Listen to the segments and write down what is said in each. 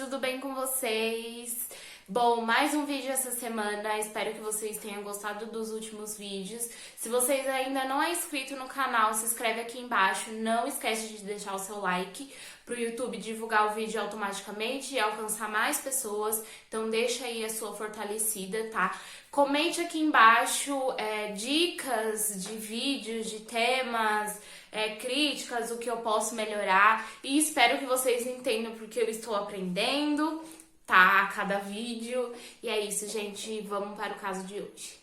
tudo bem com vocês? Bom, mais um vídeo essa semana, espero que vocês tenham gostado dos últimos vídeos. Se vocês ainda não é inscrito no canal, se inscreve aqui embaixo, não esquece de deixar o seu like para o YouTube divulgar o vídeo automaticamente e alcançar mais pessoas, então deixa aí a sua fortalecida, tá? Comente aqui embaixo dicas de vídeos, de temas, críticas, o que eu posso melhorar e espero que vocês entendam porque eu estou aprendendo, tá? A cada vídeo. E é isso, gente. Vamos para o caso de hoje.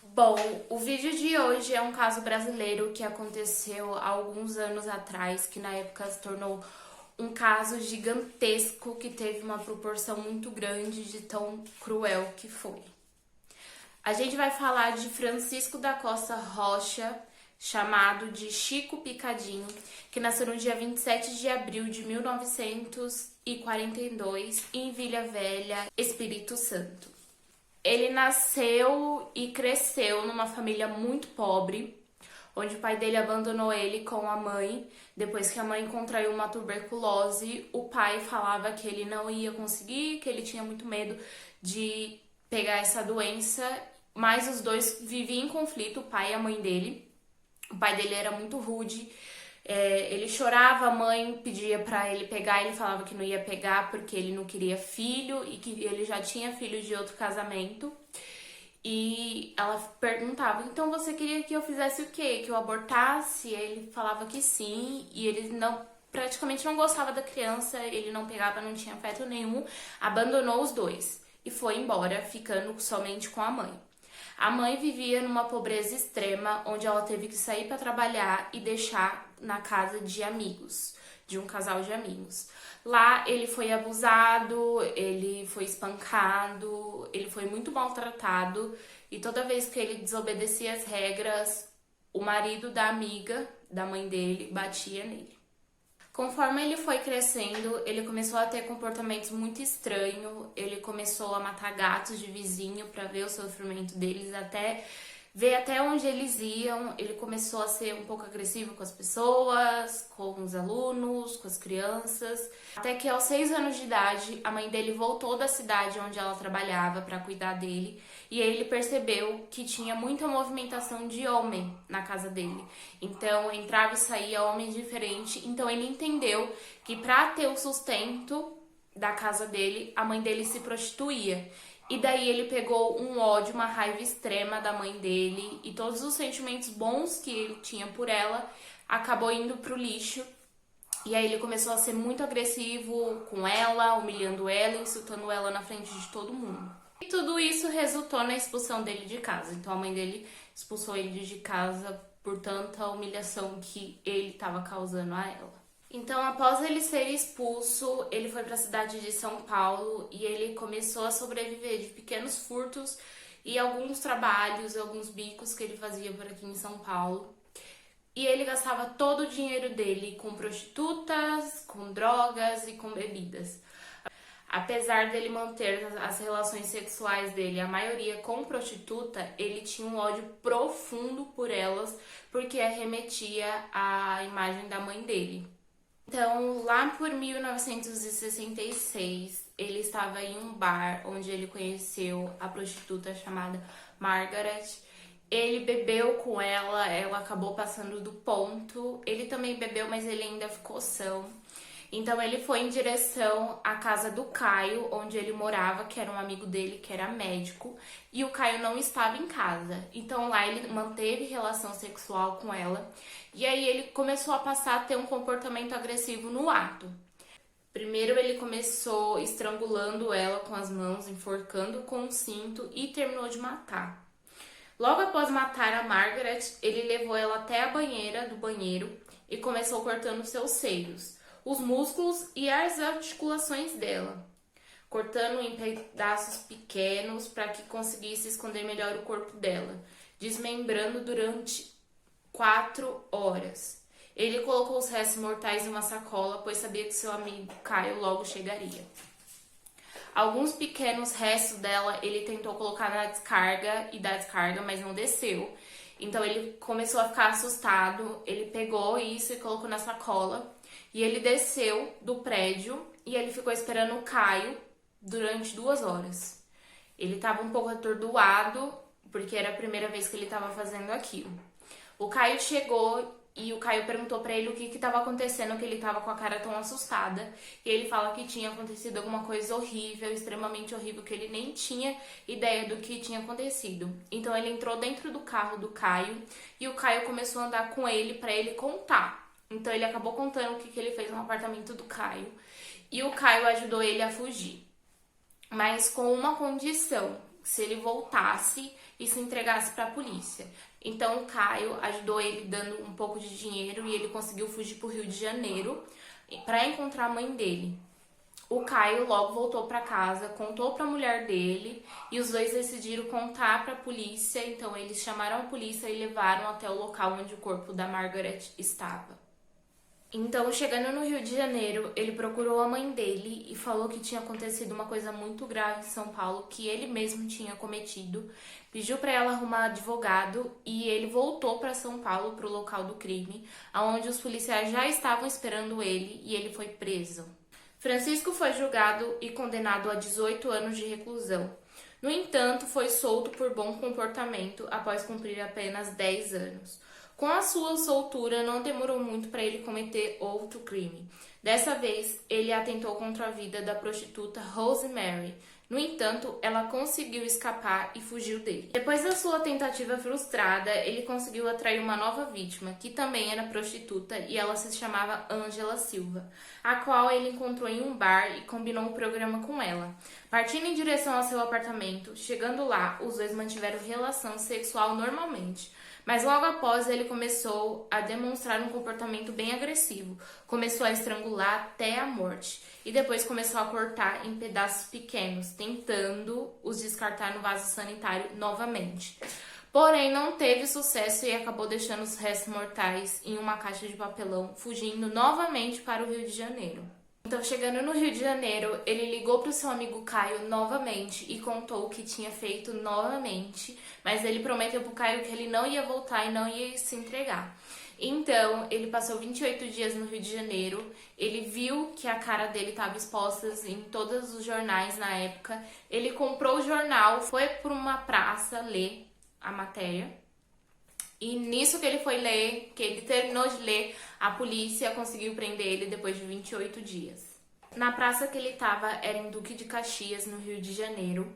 Bom, o vídeo de hoje é um caso brasileiro que aconteceu há alguns anos atrás, que na época se tornou um caso gigantesco que teve uma proporção muito grande de tão cruel que foi. A gente vai falar de Francisco da Costa Rocha, chamado de Chico Picadinho, que nasceu no dia 27 de abril de 1942 em Vila Velha, Espírito Santo. Ele nasceu e cresceu numa família muito pobre, onde o pai dele abandonou ele com a mãe. Depois que a mãe contraiu uma tuberculose, o pai falava que ele não ia conseguir, que ele tinha muito medo de pegar essa doença, mas os dois viviam em conflito, o pai e a mãe dele. O pai dele era muito rude, ele chorava, a mãe pedia pra ele pegar, ele falava que não ia pegar porque ele não queria filho e que ele já tinha filho de outro casamento. E ela perguntava, então você queria que eu fizesse o quê? Que eu abortasse? Ele falava que sim, e ele praticamente não gostava da criança, ele não pegava, não tinha afeto nenhum, abandonou os dois e foi embora, ficando somente com a mãe. A mãe vivia numa pobreza extrema, onde ela teve que sair para trabalhar e deixar na casa de amigos, de um casal de amigos. Lá ele foi abusado, ele foi espancado, ele foi muito maltratado e toda vez que ele desobedecia as regras, o marido da amiga, da mãe dele, batia nele. Conforme ele foi crescendo, ele começou a ter comportamentos muito estranhos, ele começou a matar gatos de vizinho para ver o sofrimento deles, ver até onde eles iam. Ele começou a ser um pouco agressivo com as pessoas, com os alunos, com as crianças. Até que aos 6 anos de idade, a mãe dele voltou da cidade onde ela trabalhava para cuidar dele. E aí ele percebeu que tinha muita movimentação de homem na casa dele. Então entrava e saía homem diferente. Então ele entendeu que para ter o sustento da casa dele, a mãe dele se prostituía. E daí ele pegou um ódio, uma raiva extrema da mãe dele e todos os sentimentos bons que ele tinha por ela acabou indo pro lixo. E aí ele começou a ser muito agressivo com ela, humilhando ela, insultando ela na frente de todo mundo. E tudo isso resultou na expulsão dele de casa. Então a mãe dele expulsou ele de casa por tanta humilhação que ele estava causando a ela. Então, após ele ser expulso, ele foi para a cidade de São Paulo e ele começou a sobreviver de pequenos furtos e alguns trabalhos, alguns bicos que ele fazia por aqui em São Paulo. E ele gastava todo o dinheiro dele com prostitutas, com drogas e com bebidas. Apesar dele manter as relações sexuais dele, a maioria com prostituta, ele tinha um ódio profundo por elas, porque arremetia à imagem da mãe dele. Então, lá por 1966, ele estava em um bar onde ele conheceu a prostituta chamada Margaret. Ele bebeu com ela, ela acabou passando do ponto. Ele também bebeu, mas ele ainda ficou são. Então ele foi em direção à casa do Caio, onde ele morava, que era um amigo dele, que era médico, e o Caio não estava em casa. Então lá ele manteve relação sexual com ela, e aí ele começou a passar a ter um comportamento agressivo no ato. Primeiro ele começou estrangulando ela com as mãos, enforcando com um cinto e terminou de matar. Logo após matar a Margaret, ele levou ela até a banheira do banheiro e começou cortando seus seios, os músculos e as articulações dela, cortando em pedaços pequenos para que conseguisse esconder melhor o corpo dela. desmembrando durante 4 horas. Ele colocou os restos mortais em uma sacola, pois sabia que seu amigo Caio logo chegaria. Alguns pequenos restos dela ele tentou colocar na descarga e dar descarga, mas não desceu. Então ele começou a ficar assustado, ele pegou isso e colocou na sacola. E ele desceu do prédio e ele ficou esperando o Caio durante 2 horas. Ele estava um pouco atordoado, porque era a primeira vez que ele estava fazendo aquilo. O Caio chegou e o Caio perguntou pra ele o que estava acontecendo, que ele estava com a cara tão assustada. E ele fala que tinha acontecido alguma coisa horrível, extremamente horrível, que ele nem tinha ideia do que tinha acontecido. Então ele entrou dentro do carro do Caio e o Caio começou a andar com ele pra ele contar. Então ele acabou contando o que ele fez no apartamento do Caio. E o Caio ajudou ele a fugir. Mas com uma condição, se ele voltasse e se entregasse para a polícia. Então o Caio ajudou ele dando um pouco de dinheiro e ele conseguiu fugir para o Rio de Janeiro para encontrar a mãe dele. O Caio logo voltou para casa, contou para a mulher dele e os dois decidiram contar para a polícia. Então eles chamaram a polícia e levaram até o local onde o corpo da Margaret estava. Então, chegando no Rio de Janeiro, ele procurou a mãe dele e falou que tinha acontecido uma coisa muito grave em São Paulo, que ele mesmo tinha cometido. Pediu para ela arrumar advogado e ele voltou para São Paulo, para o local do crime, onde os policiais já estavam esperando ele e ele foi preso. Francisco foi julgado e condenado a 18 anos de reclusão. No entanto, foi solto por bom comportamento após cumprir apenas 10 anos. Com a sua soltura, não demorou muito para ele cometer outro crime. Dessa vez, ele atentou contra a vida da prostituta Rosemary. No entanto, ela conseguiu escapar e fugiu dele. Depois da sua tentativa frustrada, ele conseguiu atrair uma nova vítima, que também era prostituta, e ela se chamava Ângela Silva, a qual ele encontrou em um bar e combinou um programa com ela. Partindo em direção ao seu apartamento, chegando lá, os dois mantiveram relação sexual normalmente. Mas logo após ele começou a demonstrar um comportamento bem agressivo. Começou a estrangular até a morte. E depois começou a cortar em pedaços pequenos, tentando os descartar no vaso sanitário novamente. Porém, não teve sucesso e acabou deixando os restos mortais em uma caixa de papelão, fugindo novamente para o Rio de Janeiro. Então, chegando no Rio de Janeiro, ele ligou para o seu amigo Caio novamente e contou o que tinha feito novamente, mas ele prometeu para o Caio que ele não ia voltar e não ia se entregar. Então, ele passou 28 dias no Rio de Janeiro, ele viu que a cara dele estava exposta em todos os jornais na época, ele comprou o jornal, foi para uma praça ler a matéria. E nisso que ele foi ler, que ele terminou de ler, a polícia conseguiu prender ele depois de 28 dias. Na praça que ele estava era em Duque de Caxias, no Rio de Janeiro.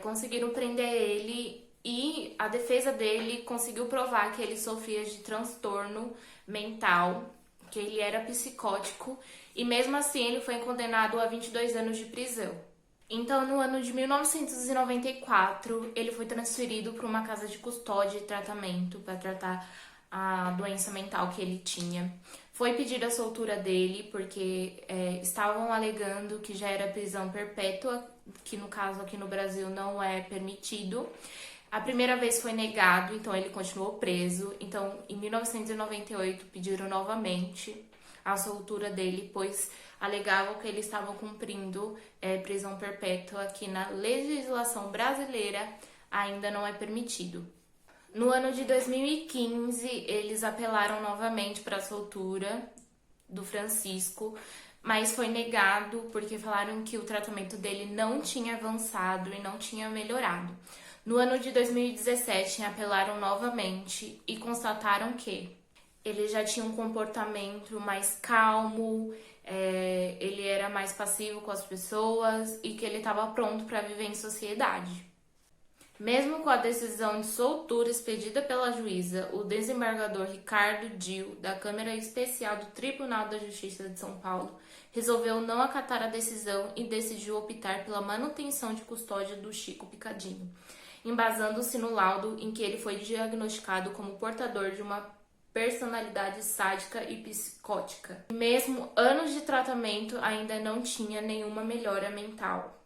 Conseguiram prender ele e a defesa dele conseguiu provar que ele sofria de transtorno mental, que ele era psicótico e mesmo assim ele foi condenado a 22 anos de prisão. Então, no ano de 1994, ele foi transferido para uma casa de custódia e tratamento para tratar a doença mental que ele tinha. Foi pedida a soltura dele porque estavam alegando que já era prisão perpétua, que no caso aqui no Brasil não é permitido. A primeira vez foi negado, então ele continuou preso. Então, em 1998, pediram novamente a soltura dele, pois alegavam que ele estava cumprindo prisão perpétua, que na legislação brasileira ainda não é permitido. No ano de 2015, eles apelaram novamente para a soltura do Francisco, mas foi negado porque falaram que o tratamento dele não tinha avançado e não tinha melhorado. No ano de 2017, apelaram novamente e constataram que ele já tinha um comportamento mais calmo, ele era mais passivo com as pessoas e que ele estava pronto para viver em sociedade. Mesmo com a decisão de soltura expedida pela juíza, o desembargador Ricardo Dil, da Câmara Especial do Tribunal da Justiça de São Paulo, resolveu não acatar a decisão e decidiu optar pela manutenção de custódia do Chico Picadinho, embasando-se no laudo em que ele foi diagnosticado como portador de uma personalidade sádica e psicótica. Mesmo anos de tratamento, ainda não tinha nenhuma melhora mental.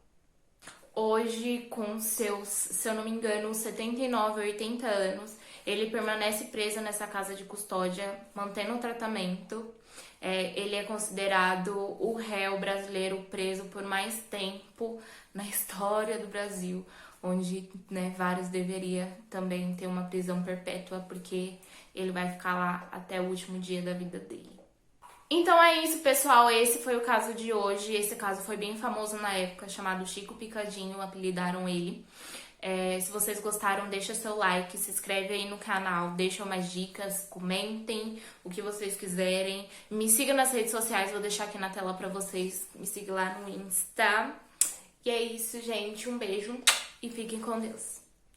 Hoje, com seus, se eu não me engano, 79, 80 anos, ele permanece preso nessa casa de custódia, mantendo o tratamento. Ele é considerado o réu brasileiro preso por mais tempo na história do Brasil, onde, né, vários deveriam também ter uma prisão perpétua, porque ele vai ficar lá até o último dia da vida dele. Então é isso, pessoal. Esse foi o caso de hoje. Esse caso foi bem famoso na época, chamado Chico Picadinho, apelidaram ele. Se vocês gostaram, deixa seu like, se inscreve aí no canal, deixa mais dicas, comentem o que vocês quiserem. Me siga nas redes sociais, vou deixar aqui na tela pra vocês. Me siga lá no Insta. E é isso, gente. Um beijo e fiquem com Deus.